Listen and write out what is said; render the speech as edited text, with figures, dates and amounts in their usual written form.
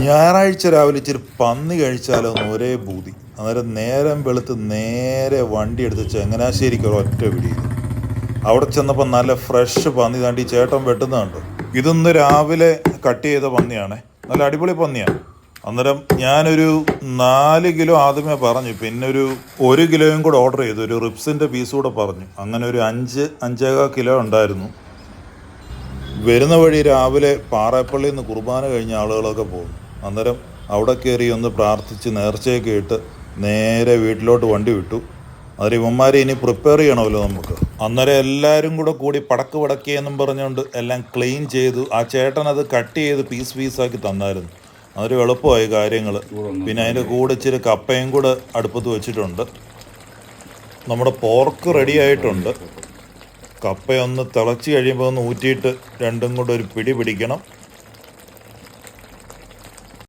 ഞായറാഴ്ച രാവിലെ ഇച്ചിരി പന്നി കഴിച്ചാലോ എന്ന് ഒരേ ബൂതി. അന്നേരം നേരം വെളുത്ത് നേരെ വണ്ടി എടുത്ത് ചങ്ങനാശ്ശേരിക്ക് ഒരൊറ്റ പിടി ചെയ്തു. അവിടെ ചെന്നപ്പോൾ നല്ല ഫ്രഷ് പന്നി താണ്ടി ചേട്ടൻ വെട്ടുന്ന കണ്ടു. ഇതൊന്ന് രാവിലെ കട്ട് ചെയ്ത പന്നിയാണേ, നല്ല അടിപൊളി പന്നിയാണ്. അന്നേരം ഞാനൊരു 4 കിലോ ആദ്യമേ പറഞ്ഞു, പിന്നെ ഒരു കിലോയും കൂടെ ഓർഡർ ചെയ്തു, ഒരു റിബ്സിൻ്റെ പീസ് കൂടെ പറഞ്ഞു. അങ്ങനെ ഒരു 5-5.25 കിലോ ഉണ്ടായിരുന്നു. വരുന്ന വഴി രാവിലെ പാറേപ്പള്ളിയിൽ നിന്ന് കുർബാന കഴിഞ്ഞ ആളുകളൊക്കെ പോകും. അന്നേരം അവിടെ കയറി ഒന്ന് പ്രാർത്ഥിച്ച് നേർച്ചയൊക്കെ ഇട്ട് നേരെ വീട്ടിലോട്ട് വണ്ടി വിട്ടു. അന്നേരം ഇവന്മാരെ ഇനി പ്രിപ്പയർ ചെയ്യണമല്ലോ നമുക്ക്. അന്നേരം എല്ലാവരും കൂടി പടക്ക് പടക്കിയെന്നും പറഞ്ഞുകൊണ്ട് എല്ലാം ക്ലീൻ ചെയ്തു. ആ ചേട്ടൻ അത് കട്ട് ചെയ്ത് പീസാക്കി തന്നായിരുന്നു. അതൊരു എളുപ്പമായി കാര്യങ്ങൾ. പിന്നെ അതിൻ്റെ കൂടെ ഇച്ചിരി കപ്പയും കൂടെ അടുപ്പത്ത് വെച്ചിട്ടുണ്ട്. നമ്മുടെ പോർക്ക് റെഡി ആയിട്ടുണ്ട്. കപ്പയൊന്ന് തിളച്ച് കഴിയുമ്പോൾ ഒന്ന് ഊറ്റിയിട്ട് രണ്ടും കൂടെ ഒരു പിടി പിടിക്കണം.